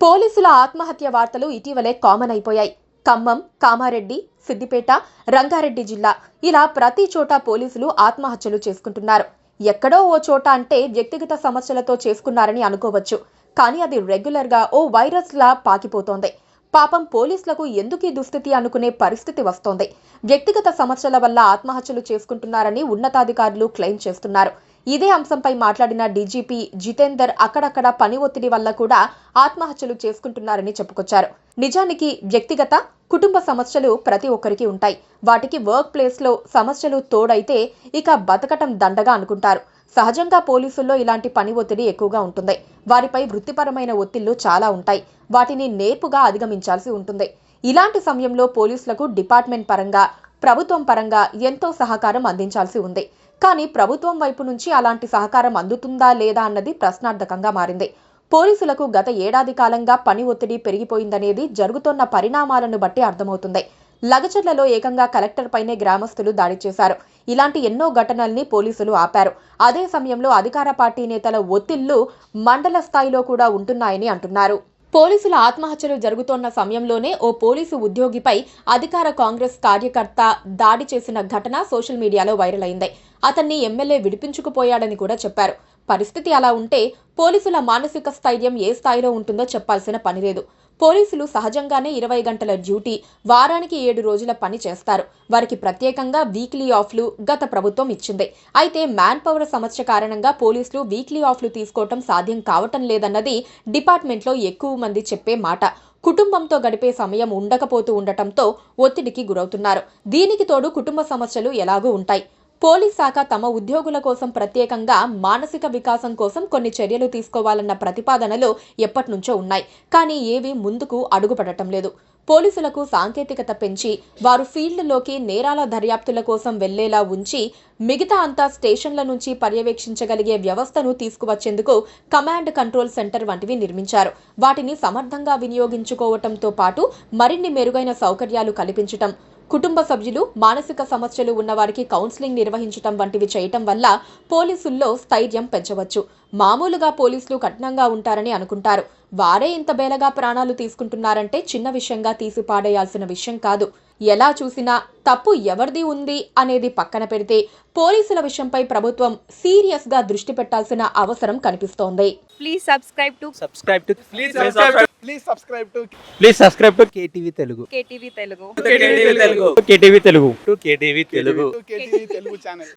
పోలీసుల ఆత్మహత్య వార్తలు ఇటీవలే కామన్ అయిపోయాయి. ఖమ్మం, కామారెడ్డి, సిద్దిపేట, రంగారెడ్డి జిల్లా ఇలా ప్రతి చోట పోలీసులు ఆత్మహత్యలు చేసుకుంటున్నారు. ఎక్కడో ఓ చోట అంటే వ్యక్తిగత సమస్యలతో చేసుకున్నారని అనుకోవచ్చు. కానీ అది రెగ్యులర్గా ఓ వైరస్ లా పాకిపోతోంది. పాపం పోలీసులకు ఎందుకు ఈ దుస్థితి అనుకునే పరిస్థితి వస్తోంది. వ్యక్తిగత సమస్యల వల్ల ఆత్మహత్యలు చేసుకుంటున్నారని ఉన్నతాధికారులు క్లెయిమ్ చేస్తున్నారు. ఇదే అంశంపై మాట్లాడిన డీజీపీ జితేందర్ అక్కడక్కడ పని ఒత్తిడి వల్ల కూడా ఆత్మహత్యలు చేసుకుంటున్నారని చెప్పుకొచ్చారు. నిజానికి వ్యక్తిగత, కుటుంబ సమస్యలు ప్రతి ఒక్కరికి ఉంటాయి. వాటికి వర్క్ ప్లేస్ లో సమస్యలు తోడైతే ఇక బతకటం దండగా అనుకుంటారు. సహజంగా పోలీసుల్లో ఇలాంటి పని ఒత్తిడి ఎక్కువగా ఉంటుంది. వారిపై వృత్తిపరమైన ఒత్తిళ్లు చాలా ఉంటాయి. వాటిని నేర్పుగా అధిగమించాల్సి ఉంటుంది. ఇలాంటి సమయంలో పోలీసులకు డిపార్ట్మెంట్ పరంగా, ప్రభుత్వం పరంగా ఎంతో సహకారం అందించాల్సి ఉంది. కానీ ప్రభుత్వం వైపు నుంచి అలాంటి సహకారం అందుతుందా లేదా అన్నది ప్రశ్నార్థకంగా మారింది. పోలీసులకు గత ఏడాది కాలంగా పని ఒత్తిడి పెరిగిపోయిందనేది జరుగుతున్న పరిణామాలను బట్టి అర్థమవుతుంది. లగచర్లలో ఏకంగా కలెక్టర్ పైనే గ్రామస్తులు దాడి చేశారు. ఇలాంటి ఎన్నో ఘటనల్ని పోలీసులు ఆపారు. అదే సమయంలో అధికార పార్టీ నేతల ఒత్తిళ్లు మండల స్థాయిలో కూడా ఉంటున్నాయని అంటున్నారు. పోలీసుల ఆత్మహత్యలు జరుగుతోన్న సమయంలోనే ఓ పోలీసు ఉద్యోగిపై అధికార కాంగ్రెస్ కార్యకర్త దాడి చేసిన ఘటన సోషల్ మీడియాలో వైరల్ అయింది. అతన్ని ఎమ్మెల్యే విడిపించుకుపోయాడని కూడా చెప్పారు. పరిస్థితి అలా ఉంటే పోలీసుల మానసిక స్థైర్యం ఏ స్థాయిలో ఉంటుందో చెప్పాల్సిన పని లేదు. పోలీసులు సహజంగానే 20 గంటల డ్యూటీ, వారానికి 7 రోజుల పని చేస్తారు. వారికి ప్రత్యేకంగా వీక్లీ ఆఫ్లు గత ప్రభుత్వం ఇచ్చింది. అయితే మ్యాన్ పవర్ సమస్య కారణంగా పోలీసులు వీక్లీ ఆఫ్లు తీసుకోవటం సాధ్యం కావటం లేదన్నది డిపార్ట్మెంట్లో ఎక్కువ మంది చెప్పే మాట. కుటుంబంతో గడిపే సమయం ఉండటంతో ఒత్తిడికి గురవుతున్నారు. దీనికి తోడు కుటుంబ సమస్యలు ఎలాగూ ఉంటాయి. పోలీస్ శాఖ తమ ఉద్యోగుల కోసం ప్రత్యేకంగా మానసిక వికాసం కోసం కొన్ని చర్యలు తీసుకోవాలన్న ప్రతిపాదనలు ఎప్పటినుంచో ఉన్నాయి. కానీ ఏవి ముందుకు అడుగుపడటం లేదు. పోలీసులకు సాంకేతికత పెంచి వారు ఫీల్డ్లోకి నేరాల దర్యాప్తుల కోసం వెళ్లేలా ఉంచి మిగతా అంతా స్టేషన్ల నుంచి పర్యవేక్షించగలిగే వ్యవస్థను తీసుకువచ్చేందుకు కమాండ్ కంట్రోల్ సెంటర్ వంటివి నిర్మించారు. వాటిని సమర్థంగా వినియోగించుకోవటంతో పాటు మరిన్ని మెరుగైన సౌకర్యాలు కల్పించటం, కుటుంబ సభ్యులు, మానసిక సమస్యలు ఉన్నవారికి కౌన్సిలింగ్ నిర్వహించటం వంటివి చేయటం వల్ల పోలీసుల్లో స్థైర్యం పెంచవచ్చు. మామూలుగా పోలీసులు కఠినంగా ఉంటారని అనుకుంటారు. వారే ఇంత బేలగా ప్రాణాలు తీసుకుంటున్నారంటే చిన్న విషయంగా తీసి పాడేయాల్సిన విషయం కాదు. ఎలా చూసినా తప్పు ఎవరిది ఉంది అనేది పక్కన పెడితే పోలీసుల విషయంపై ప్రభుత్వం సీరియస్ గా దృష్టి పెట్టాల్సిన అవసరం కనిపిస్తోంది. Please subscribe to KTV Telugu. KTV Telugu. KTV Telugu channel.